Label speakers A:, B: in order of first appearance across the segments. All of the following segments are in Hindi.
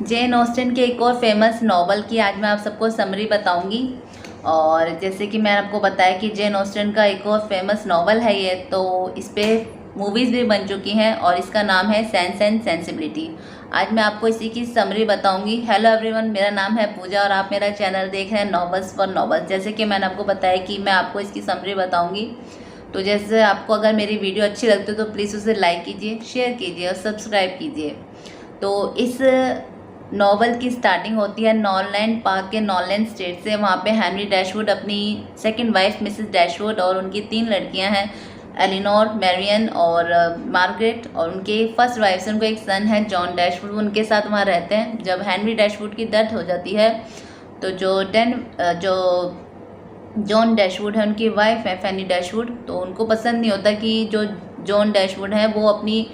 A: जेन ऑस्टिन के एक और फेमस नॉवल की आज मैं आप सबको समरी बताऊंगी। और जैसे कि मैंने आपको बताया कि जेन ऑस्टिन का एक और फेमस नॉवल है ये, तो इस पे मूवीज़ भी बन चुकी हैं और इसका नाम है सेंस एंड सेंसिबिलिटी। आज मैं आपको इसी की समरी बताऊंगी। हेलो एवरीवन, मेरा नाम है पूजा और आप मेरा चैनल देख रहे हैं नॉवेल्स फॉर नॉवेल्स। जैसे कि मैंने आपको बताया कि मैं आपको इसकी समरी बताऊंगी, तो जैसे आपको अगर मेरी वीडियो अच्छी लगती है तो प्लीज़ उसे लाइक कीजिए, शेयर कीजिए और सब्सक्राइब कीजिए। तो इस नॉवल की स्टार्टिंग होती है नॉरलैंड पार्क के नॉरलैंड स्टेट से। वहाँ पे हेनरी डैशवुड अपनी सेकंड वाइफ मिसेस डैशवुड और उनकी 3 लड़कियां हैं, एलिनोर, मैरियन और मार्गरेट, और उनके फर्स्ट वाइफ से उनको एक सन है जॉन डैशवुड। उनके साथ वहाँ रहते हैं। जब हेनरी डैशवुड की डेथ हो जाती है तो जो जॉन डैशवुड है, उनकी वाइफ है फैनी डैशवुड, तो उनको पसंद नहीं होता कि जो जॉन डैशवुड है वो अपनी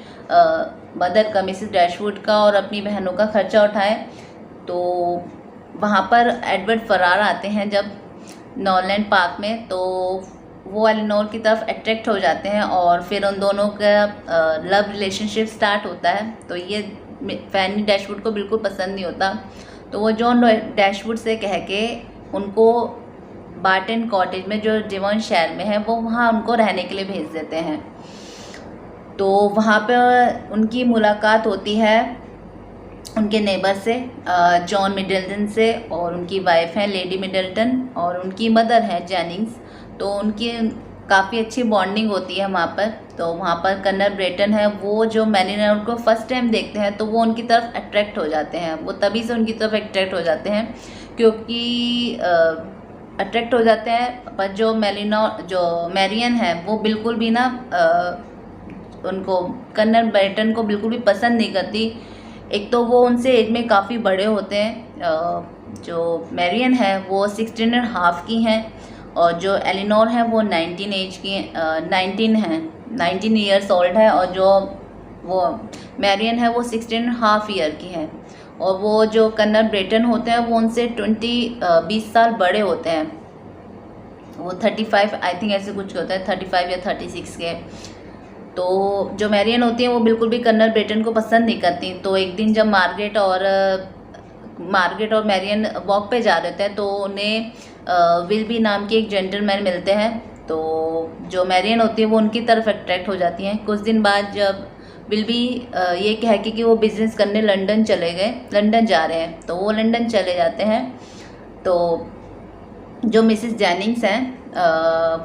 A: मदर का, मिसेस डैशवुड का और अपनी बहनों का खर्चा उठाए। तो वहाँ पर एडवर्ड फरार आते हैं जब नॉरलैंड पार्क में, तो वो एलिनोर की तरफ अट्रैक्ट हो जाते हैं और फिर उन दोनों का लव रिलेशनशिप स्टार्ट होता है। तो ये फैनी डैशवुड को बिल्कुल पसंद नहीं होता, तो वो जॉन डैशवुड से कह के उनको बार्टन कॉटेज में, जो डिवॉन शहर में है, वो वहाँ उनको रहने के लिए भेज देते हैं। तो वहाँ पे उनकी मुलाकात होती है उनके नेबर से, जॉन मिडल्टन से, और उनकी वाइफ है लेडी मिडल्टन और उनकी मदर है जेनिंग्स। तो उनकी काफ़ी अच्छी बॉन्डिंग होती है वहाँ पर। तो वहाँ पर कर्नल ब्रेटन है, वो जो मैरियन उनको फर्स्ट टाइम देखते हैं तो वो उनकी तरफ अट्रैक्ट हो जाते हैं। वो तभी से उनकी तरफ अट्रैक्ट हो जाते हैं क्योंकि अट्रैक्ट हो जाते हैं। पर जो मैरियन है वो बिल्कुल भी ना उनको, कर्नल ब्रेटन को बिल्कुल भी पसंद नहीं करती। एक तो वो उनसे एज में काफ़ी बड़े होते हैं। जो मैरियन है वो 16.5 की हैं और जो एलिनोर है वो 19 एज की 19 ईयर्स ओल्ड है, और जो वो मैरियन है वो 16.5 ईयर की है। और वो जो कर्नल ब्रेटन होते हैं वो उनसे 20 साल बड़े होते हैं। वो 35 आई थिंक ऐसे कुछ होता है, 35 या 36 के। तो जो मैरियन होती हैं वो बिल्कुल भी कर्नल ब्रेटन को पसंद नहीं करती। तो एक दिन जब मार्गरेट और मैरियन वॉक पे जा रहे थे तो उन्हें विल्बी नाम के एक जेंटलमैन मिलते हैं। तो जो मैरियन होती है वो उनकी तरफ अट्रैक्ट हो जाती हैं। कुछ दिन बाद जब विल्बी ये कह के कि वो बिज़नेस करने लंदन जा रहे हैं, तो वो लंदन चले जाते हैं। तो जो मिसेस जेनिंग्स हैं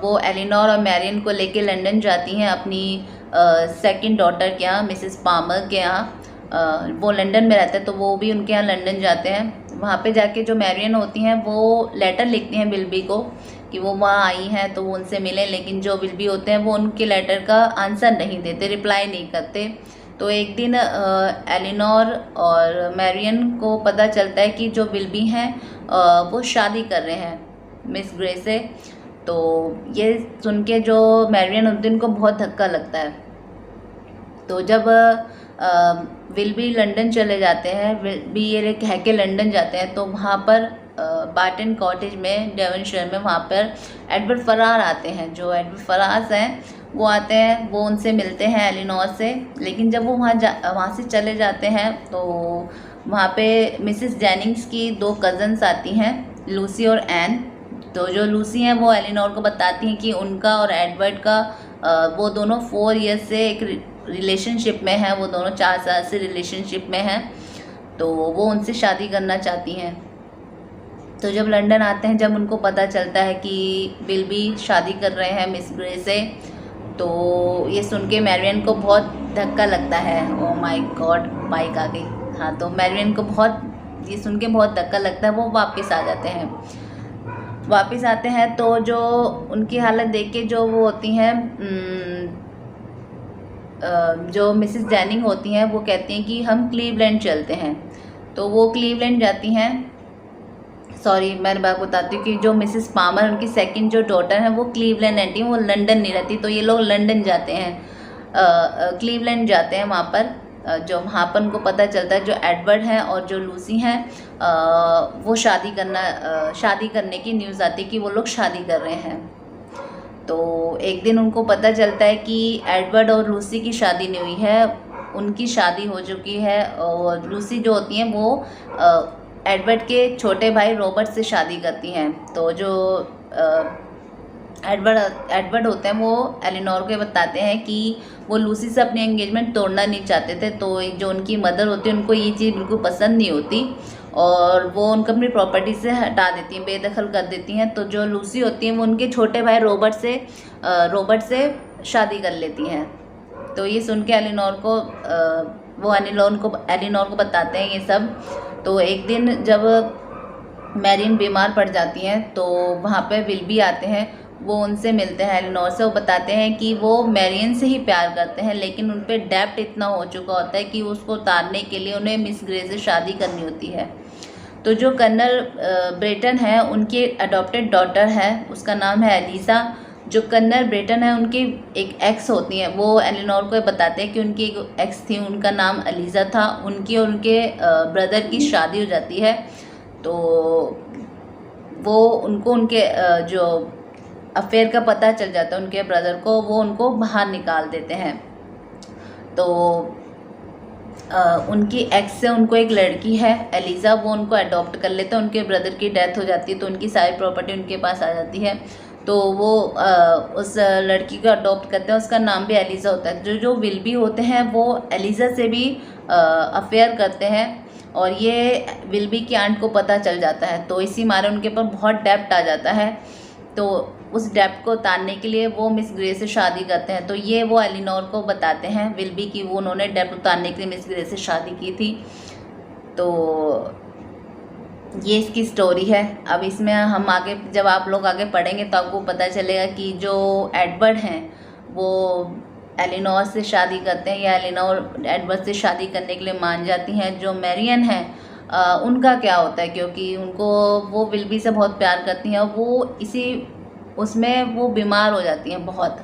A: वो एलिनोर और मैरियन को लेके लंदन जाती हैं अपनी सेकंड डॉटर के यहाँ, मिसेस पामर के यहाँ। वो लंदन में रहते हैं तो वो भी उनके यहाँ लंदन जाते हैं। वहाँ पे जाके जो मैरियन होती हैं वो लेटर लिखती हैं विल्बी को कि वो वहाँ आई हैं तो वो उनसे मिलें, लेकिन जो विल्बी होते हैं वो उनके लेटर का आंसर नहीं देते, रिप्लाई नहीं करते। तो एक दिन एलिनोर और मैरियन को पता चलता है कि जो विल्बी हैं वो शादी कर रहे हैं मिस ग्रे से। तो ये सुन के जो मैरियन होती है उनको बहुत धक्का लगता है। तो जब विल्बी लंदन चले जाते हैं, विल्बी ये कह के लंदन जाते हैं, तो वहाँ पर बार्टन कॉटेज में, डेवनशायर में, वहाँ पर एडवर्ड फरार आते हैं। जो एडवर्ड फरार हैं वो आते हैं, वो उनसे मिलते हैं एलिनोर से। लेकिन जब वो वहाँ से चले जाते हैं तो वहाँ पे मिसेस जेनिंग्स की 2 कज़न्स आती हैं, लूसी और एन। तो जो लूसी हैं वो एलिनोर को बताती हैं कि उनका और एडवर्ड का वो दोनों 4 ईयर्स से एक रिलेशनशिप में हैं, वो दोनों 4 साल से रिलेशनशिप में हैं, तो वो उनसे शादी करना चाहती हैं। तो जब लंदन आते हैं, जब उनको पता चलता है कि विल्बी शादी कर रहे हैं मिस ग्रे से, तो ये सुन के मैरियन को बहुत धक्का लगता है। ओ माय गॉड, बाइक आ गई। हाँ, तो मैरियन को ये सुन के बहुत धक्का लगता है। वो वापस आते हैं तो जो उनकी हालत देख के जो वो होती हैं, जो मिसेस जेनिंग होती हैं, वो कहती हैं कि हम क्लीवलैंड चलते हैं। तो वो क्लीवलैंड जाती हैं। सॉरी, मैं बात बताती हूँ कि जो मिसेस पामर, उनकी सेकंड जो डॉटर है, वो क्लीवलैंड रहती है, वो लंदन नहीं रहती। तो ये लोग लंदन जाते हैं, क्लीवलैंड जाते हैं। वहाँ पर जो वहाँ पर उनको पता चलता है जो एडवर्ड हैं और जो लूसी हैं वो शादी करने की न्यूज़ आती है कि वो लोग शादी कर रहे हैं। तो एक दिन उनको पता चलता है कि एडवर्ड और लूसी की शादी नहीं हुई है, उनकी शादी हो चुकी है और लूसी जो होती हैं वो एडवर्ड के छोटे भाई रॉबर्ट से शादी करती हैं। तो जो एडवर्ड होते हैं वो एलिनोर को बताते हैं कि वो लूसी से अपनी एंगेजमेंट तोड़ना नहीं चाहते थे। तो जो उनकी मदर होती है उनको ये चीज़ बिल्कुल पसंद नहीं होती और वो उनको अपनी प्रॉपर्टी से हटा देती हैं, बेदखल कर देती हैं। तो जो लूसी होती हैं वो उनके छोटे भाई रॉबर्ट से शादी कर लेती हैं। तो ये सुन के एलिनोर को बताते हैं ये सब। तो एक दिन जब मैरियन बीमार पड़ जाती हैं तो वहाँ पे विल्बी आते हैं, वो उनसे मिलते हैं एलिनोर से। वो बताते हैं कि वो मैरियन से ही प्यार करते हैं लेकिन उन पर डेब्ट इतना हो चुका होता है कि उसको उतारने के लिए उन्हें मिस ग्रे से शादी करनी होती है। तो जो कर्नल ब्रेटन है उनकी अडॉप्टेड डॉटर है, उसका नाम है एलिसा। जो कर्नल ब्रेटन है उनकी एक एक्स होती हैं, वो एलिनोर को बताते हैं कि उनकी एक एक्स थी, उनका नाम एलिजा था। उनकी और उनके ब्रदर की शादी हो जाती है। तो वो उनको उनके जो अफेयर का पता चल जाता है उनके ब्रदर को, वो उनको बाहर निकाल देते हैं। तो उनकी एक्स से उनको एक लड़की है एलिजा, वो उनको अडॉप्ट कर लेते हैं। उनके ब्रदर की डेथ हो जाती है तो उनकी सारी प्रॉपर्टी उनके पास आ जाती है। तो वो उस लड़की को अडॉप्ट करते हैं, उसका नाम भी एलिजा होता है। जो विल्बी होते हैं वो एलिजा से भी अफेयर करते हैं और ये विल्बी की आंट को पता चल जाता है। तो इसी मारे उनके ऊपर बहुत डेब्ट आ जाता है। तो उस डेब्ट को उतारने के लिए वो मिस ग्रे से शादी करते हैं। तो ये वो एलिनोर को बताते हैं विल्बी की वो उन्होंने डेब्ट उतारने के लिए मिस ग्रे से शादी की थी। तो ये इसकी स्टोरी है। अब इसमें हम आगे जब आप लोग आगे पढ़ेंगे तो आपको पता चलेगा कि जो एडवर्ड हैं वो एलिनोर से शादी करते हैं या एलिनोर एडवर्ड से शादी करने के लिए मान जाती हैं। जो मैरियन है उनका क्या होता है, क्योंकि उनको वो विल्बी से बहुत प्यार करती हैं और वो उसमें वो बीमार हो जाती हैं बहुत।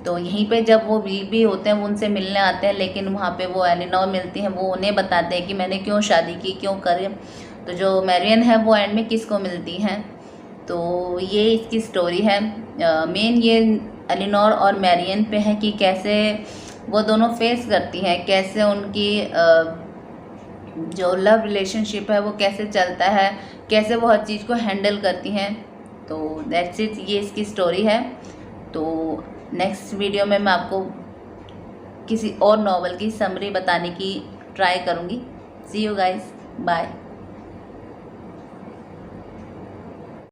A: तो यहीं पे जब वो विल्बी होते हैं वो उनसे मिलने आते हैं, लेकिन वहाँ पे वो एलिनोर मिलती हैं, वो उन्हें बताते हैं कि मैंने क्यों शादी की, क्यों करे। तो जो मैरियन है वो एंड में किसको मिलती हैं। तो ये इसकी स्टोरी है। मेन ये एलिनोर और मैरियन पे है कि कैसे वो दोनों फेस करती हैं, कैसे उनकी जो लव रिलेशनशिप है वो कैसे चलता है, कैसे वो हर चीज़ को हैंडल करती हैं। तो दैट्स इट, ये इसकी स्टोरी है। तो नेक्स्ट वीडियो में मैं आपको किसी और नॉवल की समरी बताने की ट्राई करूँगी। सी यू गाइस, बाय।